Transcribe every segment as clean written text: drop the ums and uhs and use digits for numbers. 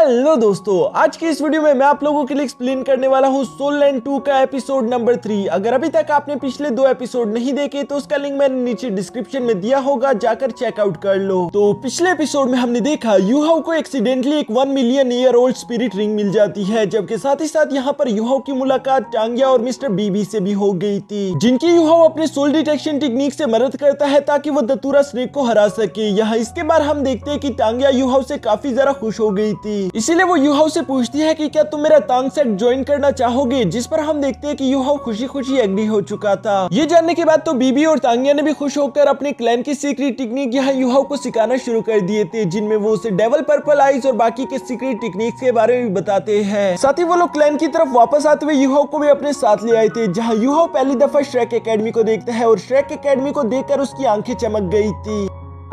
Hello दोस्तों, आज की इस वीडियो में मैं आप लोगों के लिए एक्सप्लेन करने वाला हूँ सोल लैंड 2 का एपिसोड नंबर 3। अगर अभी तक आपने पिछले 2 एपिसोड नहीं देखे तो उसका लिंक मैंने नीचे डिस्क्रिप्शन में दिया होगा, जाकर चेकआउट कर लो। तो पिछले एपिसोड में हमने देखा यूहाओ को एक्सीडेंटली एक 1 million year old spirit ring मिल जाती है, जबकि साथ ही साथ यहाँ पर यूहाओ की मुलाकात टांगिया और मिस्टर बीबी से भी हो गई थी, जिनकी यूहाओ अपने सोल डिटेक्शन टेक्निक से मदद करता है ताकि वो दतूरा स्नेक को हरा सके। यहाँ इसके बाद हम देखते हैं कि टांगिया यूहाओ से काफी ज्यादा खुश हो गई थी, इसीलिए वो यूहाओ से पूछती है कि क्या तुम मेरा तांग सेट ज्वाइन करना चाहोगे, जिस पर हम देखते हैं कि यूहाओ खुशी खुशी एग्री हो चुका था। ये जानने के बाद तो बीबी और टांगिया ने भी खुश होकर अपने क्लैन की सीक्रेट टेक्निक यहाँ यूहाओ को सिखाना शुरू कर दिए थे, जिनमें वो उसे डेवल पर्पल आइज और बाकी के सीक्रेट टेक्निक के बारे में बताते हैं। साथ ही वो लोग क्लैन की तरफ वापस आते हुए यूहाओ को भी अपने साथ ले आए थे, जहाँ यूहाओ पहली दफा श्रेक एकेडमी को देखता है और श्रेक एकेडमी को देखकर उसकी आंखें चमक गई थी।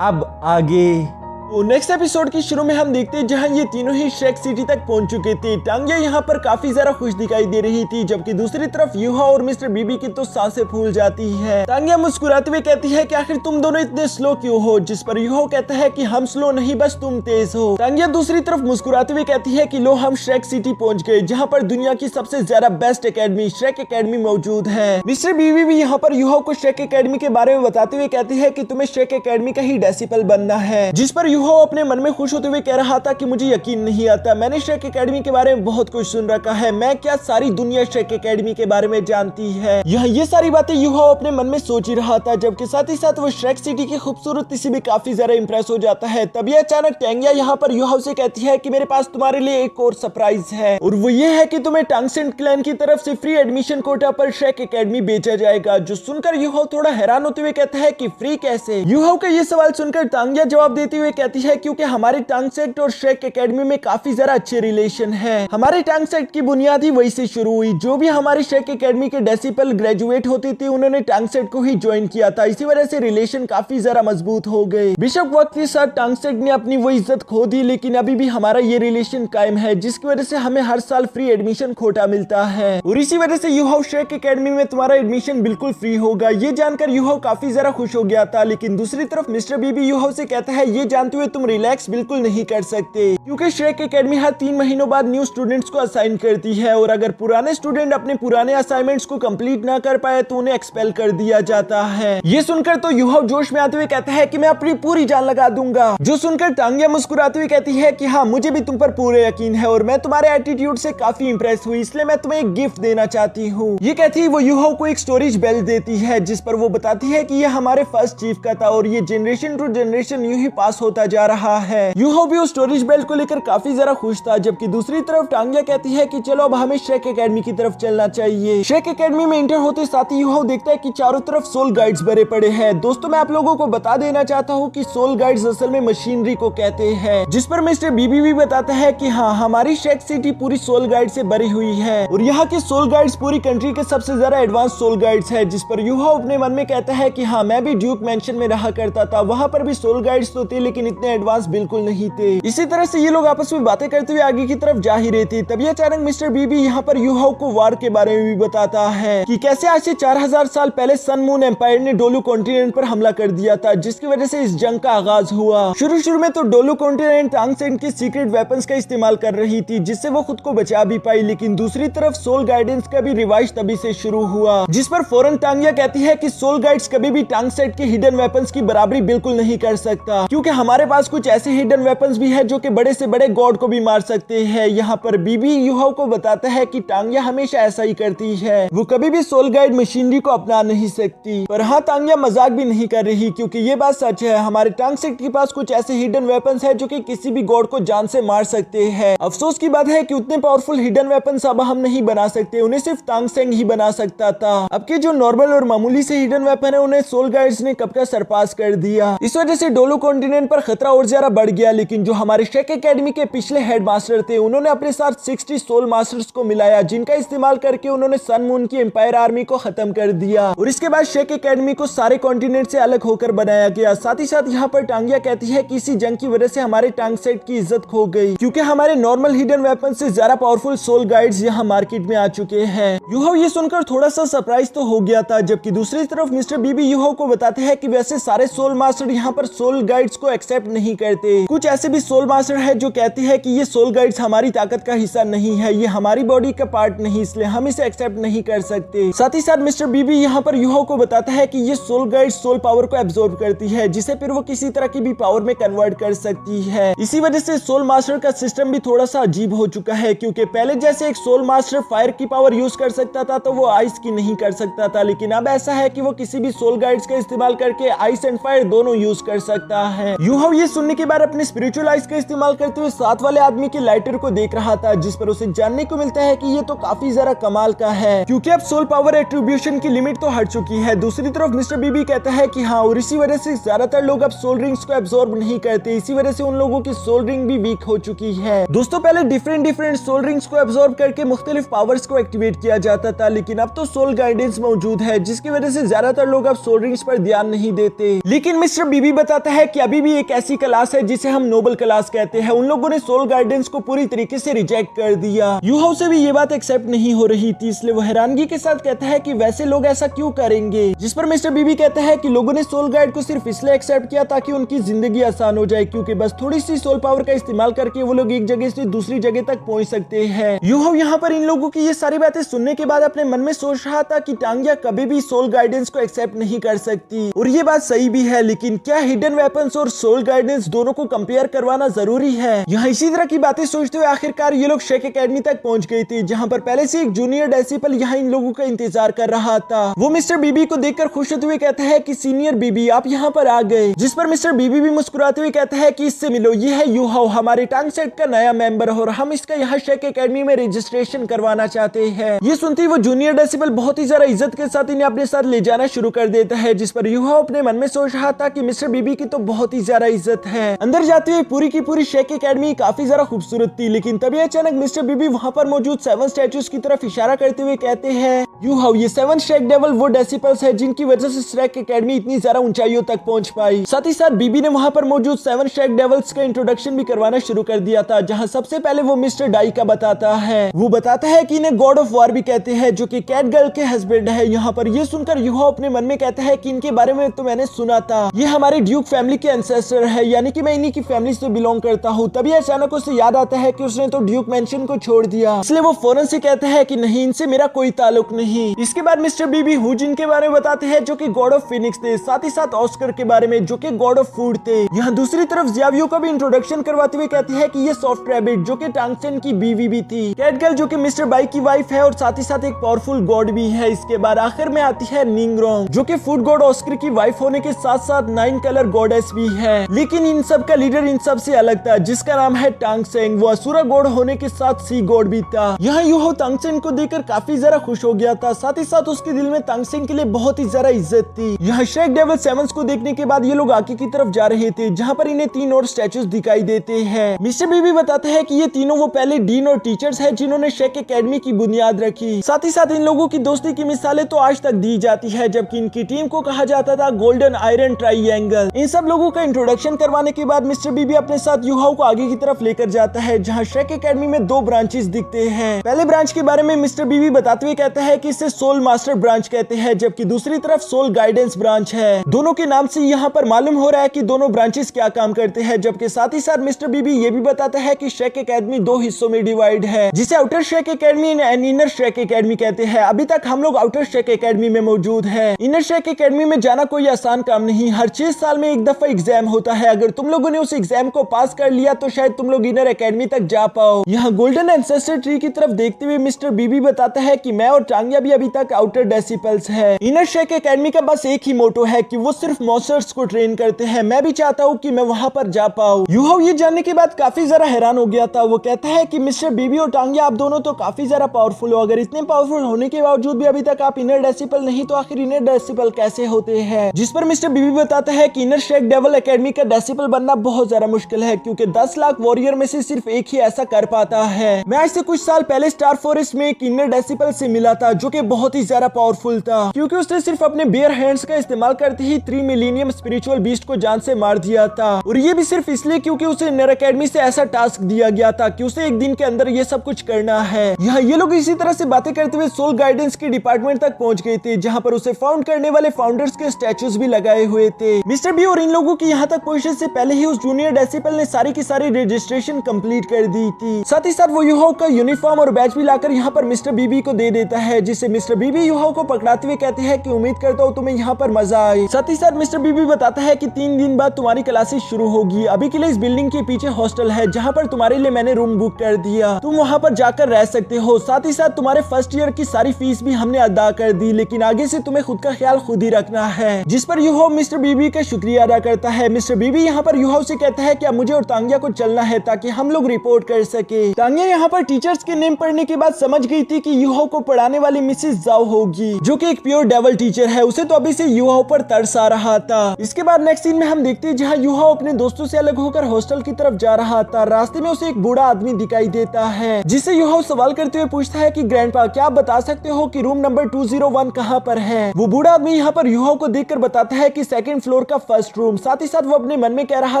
अब आगे तो नेक्स्ट एपिसोड के शुरू में हम देखते हैं जहां ये तीनों ही श्रेक सिटी तक पहुंच चुके थे। टांगिया यहां पर काफी ज्यादा खुश दिखाई दे रही थी, जबकि दूसरी तरफ यूहाओ और मिस्टर बीबी की तो सांसें फूल जाती है। टांगिया मुस्कुराते हुए कहती है कि आखिर तुम दोनों इतने स्लो क्यों हो, जिस पर यूहाओ कहता है कि हम स्लो नहीं, बस तुम तेज हो। टांगिया दूसरी तरफ मुस्कुराते हुए कहती है कि लो हम श्रेक सिटी पहुंच गए, जहाँ पर दुनिया की सबसे ज्यादा बेस्ट एकेडमी श्रेक एकेडमी मौजूद है। मिस्टर बीबी भी यहाँ पर यूहाओ को श्रेक एकेडमी के बारे में बताते हुए कहती है कि तुम्हें श्रेक एकेडमी का ही डेसिपल बनना है, जिस पर यूहाओ अपने मन में खुश होते हुए कह रहा था कि मुझे यकीन नहीं आता, मैंने श्रेक एकेडमी के बारे में बहुत कुछ सुन रखा है, मैं क्या सारी दुनिया श्रेक एकेडमी के बारे में जानती है। ये सारी बातें यूहाओ अपने मन में सोच ही रहा था, जबकि साथ ही साथ वो श्रेक सिटी की खूबसूरती से भी काफी ज्यादा इंप्रेस हो जाता है। तभी अचानक टांगिया यहाँ पर यूहाओ से कहती है कि मेरे पास तुम्हारे लिए एक और सरप्राइज है, और वो ये है कि तुम्हें टांगसेंट क्लैन की तरफ से फ्री एडमिशन कोटा पर श्रेक एकेडमी भेजा जाएगा। जो सुनकर यूहाओ थोड़ा हैरान होते हुए कहता है कि फ्री कैसे। यूहाओ का ये सवाल सुनकर टांगिया जवाब देते हुए कहती है क्योंकि हमारे टांगसेट और श्रेक एकेडमी में काफी ज्यादा अच्छे रिलेशन है। हमारे टांगसेट की बुनियाद ही वही से शुरू हुई, जो भी हमारे श्रेक एकेडमी के डेसिपल ग्रेजुएट होते थे उन्होंने टांगसेट को ही ज्वाइन किया था, इसी वजह से रिलेशन काफी ज्यादा मजबूत हो गए। बेशक वक्त के साथ टांगसेट ने अपनी वो इज्जत खो दी, लेकिन अभी भी हमारा ये रिलेशन कायम है, जिसकी वजह से हमें हर साल फ्री एडमिशन कोटा मिलता है, और इसी वजह से यूहाओ श्रेक एकेडमी में तुम्हारा एडमिशन बिल्कुल फ्री होगा। ये जानकर यूहाओ काफी ज्यादा खुश हो गया था, लेकिन दूसरी तरफ मिस्टर बीबी यूहाओ से कहता है ये जानते हुए तुम रिलैक्स बिल्कुल नहीं कर सकते, क्योंकि श्रेक एकेडमी हर 3 महीनों बाद न्यू स्टूडेंट्स को असाइन करती है, और अगर पुराने स्टूडेंट अपने पुराने असाइनमेंट्स को कंप्लीट ना कर पाए तो उन्हें एक्सपेल कर दिया जाता है। ये सुनकर तो यूहाओ जोश में आते हुए कहता है कि मैं अपनी पूरी जान लगा दूंगा। जो सुनकर टांगिया मुस्कुराते हुए कहती है कि हाँ मुझे भी तुम पर पूरे यकीन है, और मैं तुम्हारे एटीट्यूड से काफी इंप्रेस हुई, इसलिए मैं तुम्हें एक गिफ्ट देना चाहती हूँ। ये कहती है वो यूहाओ को एक स्टोरेज बेल देती है, जिस पर वो बताती है कि ये हमारे फर्स्ट चीफ का था, और ये जनरेशन टू जनरेशन यूं ही पास होता जा रहा है। यूहाओ भी उस स्टोरेज बेल को लेकर काफी ज्यादा खुश था, जबकि दूसरी तरफ टांगिया कहती है कि चलो अब हमें श्रेक एकेडमी की तरफ चलना चाहिए। श्रेक एकेडमी में इंटर होते साथ ही यूहाओ देखता है कि चारों तरफ सोल गाइड्स भरे पड़े हैं। दोस्तों मैं आप लोगों को बता देना चाहता हूँ कि सोल गाइड्स असल में मशीनरी को कहते हैं, जिस पर मिस्टर बीबी भी बताता है कि हाँ हमारी श्रेक सिटी पूरी सोल गाइड से भरी हुई है, और यहाँ के सोल गाइड्स पूरी कंट्री के सबसे ज्यादा एडवांस सोल गाइड्स है। जिस पर यूहाओ अपने मन में कहता है कि हाँ मैं भी ड्यूक मैंशन में रहा करता था, वहाँ पर भी सोल गाइड्स तो थे लेकिन इतने एडवांस बिल्कुल नहीं थे। इसी तरह से ये लोग आपस में बातें करते हुए आगे की तरफ जा ही रहे थे। तभी अचानक मिस्टर बीबी यहाँ पर यूहाओ को वार के बारे में भी बताता है कि कैसे आज से 4000 साल पहले सन मून एम्पायर ने डोलू कॉन्टिनेंट पर हमला कर दिया था, जिसकी वजह से इस जंग का आगाज हुआ। शुरू में तो डोलू कॉन्टिनेंट टांगसेट के सीक्रेट वेपन्स का इस्तेमाल कर रही थी, जिससे वो खुद को बचा भी पाई, लेकिन दूसरी तरफ सोल गाइडेंस का भी रिवाइज तभी से शुरू हुआ, जिस पर फौरन टांगिया कहती है कि सोल गाइड्स कभी भी टांगसेट के हिडन वेपन्स की बराबरी बिल्कुल नहीं कर सकता, क्योंकि हमारे पास कुछ ऐसे हिडन वेपन्स भी है जो कि बड़े से बड़े गॉड को भी मार सकते हैं। यहाँ पर बीबी यूहाओ को बताता है कि टांगिया हमेशा ऐसा ही करती है, वो कभी भी सोल गाइड मशीनरी को अपना नहीं सकती। पर हाँ टांगिया मजाक भी नहीं कर रही, क्योंकि ये बात सच है, हमारे टांगसेट के पास कुछ ऐसे हिडन वेपन्स है जो कि किसी भी गॉड को जान से मार सकते हैं। अफसोस की बात है कि उतने पावरफुल हिडन वेपन्स अब हम नहीं बना सकते, उन्हें सिर्फ टांगसेट ही बना सकता था। अब के जो नॉर्मल और मामूली से हिडन वेपन है उन्हें सोल गाइड्स ने कब का सरपास कर दिया। इस वजह से डोलू कॉन्टिनेंट पर खतरा और ज्यादा बढ़ गया, लेकिन जो हमारे श्रेक एकेडमी के पिछले हेड मास्टर थे उन्होंने अपने साथ 60 सोल मास्टर्स को मिलाया, जिनका इस्तेमाल करके उन्होंने सन मून की एम्पायर आर्मी को खत्म कर दिया, और इसके बाद श्रेक एकेडमी को सारे कॉन्टिनेंट से अलग होकर बनाया गया। साथ ही साथ यहाँ पर टांगिया कहती है कि इसी जंग की वजह से हमारे टांगसेट की इज्जत खो गई, क्योंकि हमारे नॉर्मल हिडन वेपन से ज्यादा पावरफुल सोल गाइड्स यहाँ मार्केट में आ चुके हैं। यूहाओ ये सुनकर थोड़ा सा सरप्राइज तो हो गया था, जबकि दूसरी तरफ मिस्टर बीबी यूहाओ को बताते हैं कि वैसे सारे सोल मास्टर यहाँ पर सोल गाइड्स को एक्सेप्ट एक्सेप्ट नहीं करते। कुछ ऐसे भी सोल मास्टर है जो कहते हैं कि ये सोल गाइड्स हमारी ताकत का हिस्सा नहीं है, ये हमारी बॉडी का पार्ट नहीं, इसलिए हम इसे एक्सेप्ट नहीं कर सकते। साथ ही साथ मिस्टर बीबी यहाँ पर यूहो को बताता है कि ये सोल गाइड्स सोल पावर को एब्जॉर्ब करती है, जिसे फिर वो किसी तरह की भी पावर में कन्वर्ट कर सकती है। इसी वजह से सोल मास्टर का सिस्टम भी थोड़ा सा अजीब हो चुका है, क्योंकि पहले जैसे एक सोल मास्टर फायर की पावर यूज कर सकता था तो वो आइस की नहीं कर सकता था, लेकिन अब ऐसा है कि वो किसी भी सोल गाइड्स का इस्तेमाल करके आइस एंड फायर दोनों यूज कर सकता है। यूहो ये सुनने के बाद अपने स्पिरिचुअल आइस का इस्तेमाल करते हुए साथ वाले आदमी के लाइटर को देख रहा था, जिस पर उसे जानने को मिलता है कि ये तो काफी ज्यादा कमाल का है, क्योंकि अब सोल पावर एट्रीब्यूशन की लिमिट तो हट चुकी है। दूसरी तरफ मिस्टर बीबी कहता है कि हाँ, और इसी वजह से ज्यादातर लोग अब सोल रिंग्स को एब्जॉर्ब नहीं करते, इसी वजह से उन लोगों की सोल रिंग भी वीक हो चुकी है। दोस्तों पहले डिफरेंट सोल रिंग्स को एब्जॉर्ब करके मुख्तलिफ पावर्स को एक्टिवेट किया जाता था, लेकिन अब तो सोल गाइडेंस मौजूद है, जिसकी वजह से ज्यादातर लोग अब सोल रिंग्स पर ध्यान नहीं देते। लेकिन मिस्टर बीबी बताता है कि अभी भी एक ऐसी क्लास है जिसे हम नोबल क्लास कहते हैं, उन लोगों ने सोल गाइडेंस को पूरी तरीके से रिजेक्ट कर दिया। यूहो से भी ये बात एक्सेप्ट नहीं हो रही थी, इसलिए वो हैरानगी के साथ कहता है कि वैसे लोग ऐसा क्यों करेंगे, जिस पर मिस्टर बीबी कहता है कि लोगों ने सोल गाइड को सिर्फ इसलिए एक्सेप्ट किया ताकि उनकी जिंदगी आसान हो जाए, क्योंकि बस थोड़ी सी सोल पावर का इस्तेमाल करके वो लोग एक जगह से दूसरी जगह तक पहुंच सकते हैं। यूहो यहाँ पर इन लोगों की ये सारी बातें सुनने के बाद अपने मन में सोच रहा था कि टांगिया कभी भी सोल गाइडेंस को एक्सेप्ट नहीं कर सकती, और ये बात सही भी है, लेकिन क्या हिडन वेपन्स और सोल गाइडेंस दोनों को कंपेयर करवाना जरूरी है? यहाँ इसी तरह की बातें सोचते हुए आखिरकार ये लोग शेक एकेडमी तक पहुंच गई थी, जहाँ पर पहले से एक जूनियर डेसिपल यहाँ इन लोगों का इंतजार कर रहा था। वो मिस्टर बीबी को देखकर खुश होते हुए कहता है कि सीनियर बीबी आप यहाँ पर आ गए, जिस पर मिस्टर बीबी भी मुस्कुराते हुए कहता है कि इससे मिलो, ये है यूहो, हमारे टांग सेट का नया मेंबर, और हम इसका यहाँ शेक एकेडमी में रजिस्ट्रेशन करवाना चाहते हैं। ये सुनते ही वो जूनियर डेसिपल बहुत ही ज्यादा इज्जत के साथ इन्हें अपने साथ ले जाना शुरू कर देता है, जिस पर यूहो अपने मन में सोच रहा था कि मिस्टर बीबी की तो बहुत ही ज्यादा इज्जत है। अंदर जाते हुए पूरी की पूरी शेक एकेडमी काफी ज्यादा खूबसूरत थी, लेकिन तभी अचानक मिस्टर बीबी वहाँ पर मौजूद 7 स्टैचूज की तरफ इशारा करते हुए कहते हैं, यूहो ये 7 शेक डेविल वो डेसिपल्स है जिनकी वजह से शेक एकेडमी इतनी ज्यादा ऊंचाइयों तक पहुंच पाई। साथ ही साथ बीबी ने वहाँ पर मौजूद 7 शेक डेविल्स का इंट्रोडक्शन भी करवाना शुरू कर दिया था, जहाँ सबसे पहले वो मिस्टर डाई का बताता है। वो बताता है कि इन्हें गॉड ऑफ वॉर भी कहते हैं, जो कि कैट गर्ल के हस्बैंड है। यहाँ पर ये सुनकर यूहो अपने मन में कहता है कि इनके बारे में तो मैंने सुना था, ये हमारे ड्यूक फैमिली के एंसेस्टर है, यानी कि मैं इन्हीं की फैमिली से बिलोंग करता हूँ। तभी अचानक उसे याद आता है कि उसने तो ड्यूक मेंशन को छोड़ दिया, इसलिए वो फौरन से कहता है कि नहीं, इनसे मेरा कोई ताल्लुक नहीं। इसके बाद मिस्टर बीबी हुजिन के बारे में बताते हैं, जो कि गॉड ऑफ फिनिक्स थे, साथ ही साथ ऑस्कर के बारे में, जो कि गॉड ऑफ फूड थे। यहाँ दूसरी तरफ ज़ियावियो का भी इंट्रोडक्शन करवाते हुए कहती है कि ये सॉफ्ट रैबिट, जो कि टांगचेन की बीवी भी थी, कैट गर्ल जो कि मिस्टर बाई की वाइफ है और साथ ही साथ एक पावरफुल गॉड भी है। इसके बाद आखिर में आती है निंगरोंग, जो कि फूड गॉड ऑस्कर की वाइफ होने के साथ साथ 9 कलर गॉडेस भी है, लेकिन इन सब का लीडर इन सब से अलग था, जिसका नाम है टांगसेंग। वो असुरा गॉड होने के साथ सी गॉड भी था। यहाँ यूहो तांगसेंग को देखकर काफी ज्यादा खुश हो गया था, साथ ही साथ उसके दिल में तांगसेंग के लिए बहुत ही ज्यादा इज्जत थी। यहाँ शेक डेविल 7 को देखने के बाद ये लोग आगे की तरफ जा रहे थे, जहाँ पर इन्हें 3 और स्टैचूज दिखाई देते हैं। मिस्टर बीबी बताते हैं कि ये तीनों वो पहले डीन और टीचर्स हैं जिन्होंने शेक एकेडमी की बुनियाद रखी। साथ ही साथ इन लोगों की दोस्ती की मिसालें तो आज तक दी जाती है, जबकि इनकी टीम को कहा जाता था गोल्डन आयरन ट्राइएंगल। इन सब लोगों का इंट्रोडक्शन करवाने के बाद मिस्टर बीबी अपने साथ यूहो को आगे की तरफ लेकर जाता है, जहाँ शेक एकेडमी में 2 ब्रांचेस दिखते हैं। पहले ब्रांच के बारे में मिस्टर बीबी बताते हुए कहता है कि इसे सोल मास्टर ब्रांच कहते हैं, जबकि दूसरी तरफ सोल गाइडेंस ब्रांच है। दोनों के नाम से यहाँ पर मालूम हो रहा है कि दोनों ब्रांचेस क्या काम करते हैं, जबकि साथ ही साथ मिस्टर बीबी ये भी बताता है कि शेक एकेडमी 2 हिस्सों में डिवाइड है, जिसे outer shake academy and inner shake academy कहते हैं। अभी तक हम लोग आउटर शेक एकेडमी में मौजूद है। इनर शेक एकेडमी में जाना कोई आसान काम नहीं, हर 6 साल में एक दफा एग्जाम होता है। अगर तुम लोगों ने उस एग्जाम को पास कर लिया तो शायद तुम लोग इनर एकेडमी तक जा पाओ। यहाँ गोल्डन एंसेस्टर ट्री की तरफ देखते हुए मिस्टर बीबी बताता है कि मैं और टांगिया भी अभी तक आउटर डेसिपल्स है। इनर शेक एकेडमी का बस एक ही मोटो है कि वो सिर्फ मॉन्स्टर्स को ट्रेन करते हैं। मैं भी चाहता हूँ कि मैं वहाँ पर जा पाऊँ। यूहो ये जानने के बाद काफी ज्यादा हैरान हो गया था। वो कहता है कि मिस्टर बीबी और टांगिया आप दोनों तो काफी ज्यादा पावरफुल हो, अगर इतने पावरफुल होने के बावजूद भी अभी तक आप इनर डेसिपल नहीं तो आखिर इनर डेसिपल कैसे होते हैं? जिस पर मिस्टर बीबी बताता है कि इनर शेक डेविल एकेडमी का डेसिपल बनना बहुत ज्यादा मुश्किल है, क्योंकि 10 लाख वॉरियर में से सिर्फ एक ही ऐसा कर पाता है। मैं आज से कुछ साल पहले स्टार फॉरेस्ट में एक इनर डेसिपल से मिला था, जो कि बहुत ही ज्यादा पावरफुल था, क्योंकि उसने सिर्फ अपने बेयर हैंड्स का इस्तेमाल करते ही 3 मिलीनियम स्पिरिचुअल बीस्ट को जान से मार दिया था। और ये भी सिर्फ इसलिए क्योंकि उसे इनर एकेडमी से ऐसा टास्क दिया गया था कि उसे एक दिन के अंदर ये सब कुछ करना है। यहाँ ये लोग इसी तरह से बातें करते हुए सोल गाइडेंस के डिपार्टमेंट तक पहुंच गए थे, जहाँ पर उसे फाउंड करने वाले फाउंडर्स के स्टैचूज भी लगाए हुए थे। मिस्टर बी और इन लोगों की यहाँ तक पोजीशन से पहले ही उस जूनियर डेसिबल ने सारी की सारी रजिस्ट्रेशन कंप्लीट कर दी थी। साथ ही साथ वो यूहाओ का यूनिफॉर्म और बैच भी लाकर यहाँ पर मिस्टर बीबी को दे देता है, जिससे मिस्टर बीबी यूहाओ को पकड़ाते हुए कहते हैं कि उम्मीद करता हूँ तुम्हें यहाँ पर मजा आए। साथ ही साथ मिस्टर बीबी बताता है कि 3 दिन बाद तुम्हारी क्लासेस शुरू होगी। अभी के लिए इस बिल्डिंग के पीछे हॉस्टल है जहाँ पर तुम्हारे लिए मैंने रूम बुक कर दिया, तुम वहाँ पर जाकर रह सकते हो। साथ ही साथ तुम्हारे फर्स्ट ईयर की सारी फीस भी हमने अदा कर दी, लेकिन आगे से तुम्हें खुद का ख्याल खुद ही रखना है। जिस पर यूहाओ मिस्टर बीबी का शुक्रिया अदा करता है। मिस्टर बीबी यहाँ पर यूहाओ से कहता है कि अब मुझे और तांगिया को चलना है ताकि हम लोग रिपोर्ट कर सके। तांगिया यहाँ पर टीचर्स के नेम पढ़ने के बाद समझ गई थी कि यूहाओ को पढ़ाने वाली मिसेस जाओ होगी, जो कि एक प्योर डेविल टीचर है। उसे तो अभी से यूहाओ पर तरस आ रहा था। इसके बाद नेक्स्ट सीन में हम देखते हैं जहाँ यूहाओ अपने दोस्तों से अलग होकर हॉस्टल की तरफ जा रहा था। रास्ते में उसे एक बूढ़ा आदमी दिखाई देता है, जिससे यूहाओ सवाल करते हुए पूछता है कि ग्रैंडपा, क्या आप बता सकते हो कि रूम नंबर 201 कहाँ पर है? वो बूढ़ा आदमी यहाँ पर यूहाओ को देखकर बताता है कि 2nd फ्लोर का फर्स्ट रूम। साथ ही साथ वो अपने मन में कह रहा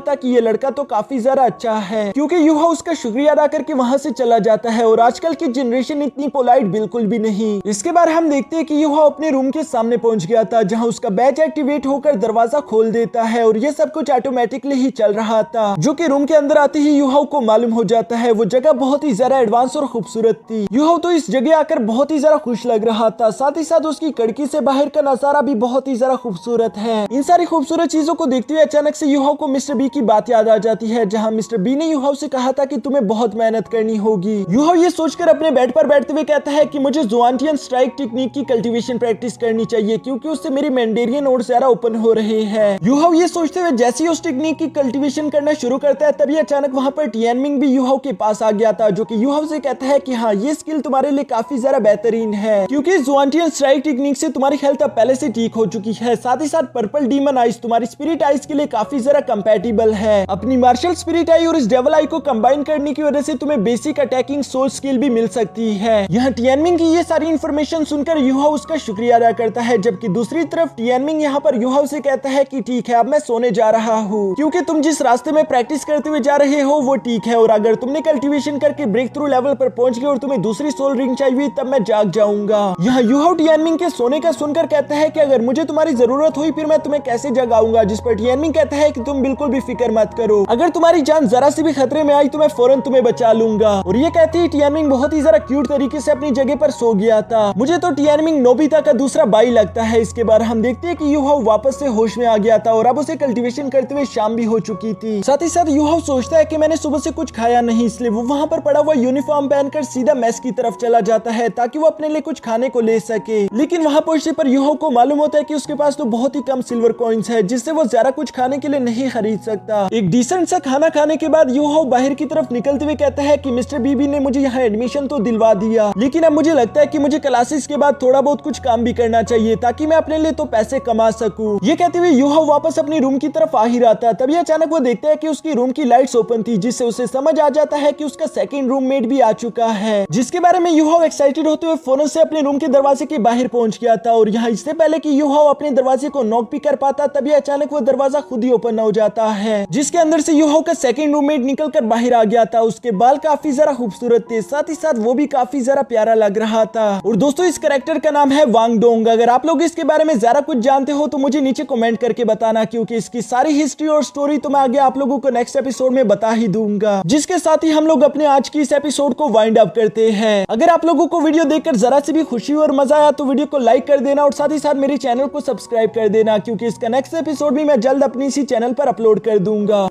था कि ये लड़का तो काफी ज्यादा अच्छा है, क्योंकि यूहाओ उसका शुक्रिया अदा करके वहाँ से चला जाता है। और आजकल की जनरेशन इतनी पोलाइट बिल्कुल भी नहीं। इसके बाद हम देखते हैं कि यूहाओ अपने रूम के सामने पहुंच गया था, जहाँ उसका बैच एक्टिवेट होकर दरवाजा खोल देता है और ये सब कुछ ऑटोमेटिकली ही चल रहा था, जो कि रूम के अंदर आते ही यूहाओ को मालूम हो जाता है वो जगह बहुत ही ज्यादा एडवांस और खूबसूरत थी। यूहाओ तो इस जगह आकर बहुत ही ज्यादा खुश लग रहा था। साथ ही साथ उसकी खिड़की से बाहर का नजारा भी बहुत ही ज्यादा खूबसूरत है। इन सारी खूबसूरत चीजों को देखते हुए अचानक से यूहाओ को मिस्टर बी की बात याद आ जाती है, जहाँ मिस्टर बी ने यूहाओ से कहा था कि तुम्हें बहुत मेहनत करनी होगी। यूहाओ ये सोचकर अपने बेड पर बैठते हुए कहता है कि मुझे ज़ुआनटियन स्ट्राइक टेक्निक की कल्टीवेशन प्रैक्टिस करनी चाहिए, क्योंकि उससे मेरी मैंडेरियन और ज्यादा ओपन हो रहे हैं। यूहाओ ये सोचते हुए जैसे ही उस टेक्निक की कल्टीवेशन करना शुरू करता है, तभी अचानक वहाँ पर टियानमिंग भी यूहाओ के पास आ गया था, जो कि यूहाओ से कहता है कि हाँ, ये स्किल तुम्हारे लिए काफी ज्यादा बेहतरीन है, क्योंकि ज़ुआनटियन स्ट्राइक टेक्निक से तुम्हारी हेल्थ अब पहले से ठीक हो चुकी है। साथ ही साथ पर्पल डीमन आइज तुम्हारी स्पिरिट आइज के लिए काफी ज्यादा कंपैटिबल है। अपनी मार्शल स्पिरिट आई और इस डेविल आई को कंबाइन करने की वजह से तुम्हें बेसिक अटैकिंग सोल स्किल भी मिल सकती है। यहाँ टियानमिंग की ये सारी इन्फॉर्मेशन सुनकर यूहाओ उसका शुक्रिया अदा करता है, जबकि दूसरी तरफ टियानमिंग यहाँ पर यूहाओ से कहता है कि ठीक है, अब मैं सोने जा रहा हूँ, क्योंकि तुम जिस रास्ते में प्रैक्टिस करते हुए जा रहे हो वो ठीक है, और अगर तुमने कल्टीवेशन करके ब्रेक थ्रू लेवल पर पहुंच गए और तुम्हें दूसरी सोल रिंग चाहिए तब मैं जाग जाऊंगा। यहाँ यूहाओ टियानमिंग के सोने का सुनकर कहता है कि अगर मुझे तुम्हारी जरूरत हुई फिर मैं तुम्हें कैसे जगाऊंगा, जिस पर टियानमिंग कहता है कि तुम बिल्कुल भी फिक्र मत करो, अगर तुम्हारी जान जरा सी भी खतरे में आई तो मैं फौरन तुम्हें बचा लूंगा। और ये कहते ही टियानमिंग बहुत ही जरा क्यूट तरीके से अपनी जगह पर सो गया था। मुझे तो टियानमिंग नोबिता का दूसरा भाई लगता है। इसके बाद हम देखते हैं कि यूहाओ वापस से होश में आ गया था और अब उसे कल्टीवेशन करते हुए शाम भी हो चुकी थी। साथ ही साथ यूहाओ सोचता है कि मैंने सुबह से कुछ खाया नहीं, इसलिए वो वहाँ पर पड़ा हुआ यूनिफॉर्म पहनकर सीधा मेस की तरफ चला जाता है ताकि वो अपने लिए कुछ खाने को ले सके। लेकिन वहाँ पहुंचने पर यूहाओ को मालूम होता है कि उसके पास तो बहुत ही कम सिल्वर कॉइन्स है, जिससे वो ज्यादा कुछ खाने के लिए नहीं खरीद सकता। एक डिसेंट सा खाना खाने के बाद यूहाओ बाहर की तरफ निकलते हुए कहता है कि मिस्टर बीबी ने मुझे यहाँ एडमिशन तो दिलवा दिया, लेकिन अब मुझे लगता है कि मुझे क्लासेस के बाद थोड़ा बहुत कुछ काम भी करना चाहिए ताकि मैं अपने लिए तो पैसे कमा सकूं। ये कहते हुए यूहाओ वापस अपनी रूम की तरफ आ ही रहा था, तभी अचानक वो देखता है कि उसकी रूम की लाइट्स ओपन थी, जिससे उसे समझ आ जाता है कि उसका 2nd रूममेट भी आ चुका है, जिसके बारे में यूहाओ एक्साइटेड होते हुए फौरन से अपने रूम के दरवाजे के बाहर पहुंच गया था। और यहाँ इससे पहले कि यूहाओ अपने दरवाजे को नॉक भी कर पाता, तभी अचानक वो दरवाजा खुद ही ओपन हो जाता है, जिसके अंदर से यूहाओ का 2nd रूममेट निकलकर बाहर आ गया था। उसके बाल काफी जरा खूबसूरत थे, साथ ही साथ वो भी काफी जरा प्यारा लग रहा था। और दोस्तों इस कैरेक्टर का नाम है वांग डोंग। अगर आप लोग इसके बारे में ज्यादा कुछ जानते हो तो मुझे नीचे कमेंट करके बताना, क्योंकि इसकी सारी हिस्ट्री और स्टोरी तो मैं आगे आप लोगों को नेक्स्ट एपिसोड में बता ही दूंगा। जिसके साथ ही हम लोग अपने आज की इस एपिसोड को वाइंड अप करते हैं। अगर आप लोगों को वीडियो देखकर जरा सी भी खुशी और मजा आया तो वीडियो को लाइक कर देना और साथ ही साथ मेरे चैनल को सब्सक्राइब कर देना, क्योंकि इसका नेक्स्ट एपिसोड भी मैं जल्द अपनी इसी चैनल पर अपलोड कर दूंगा।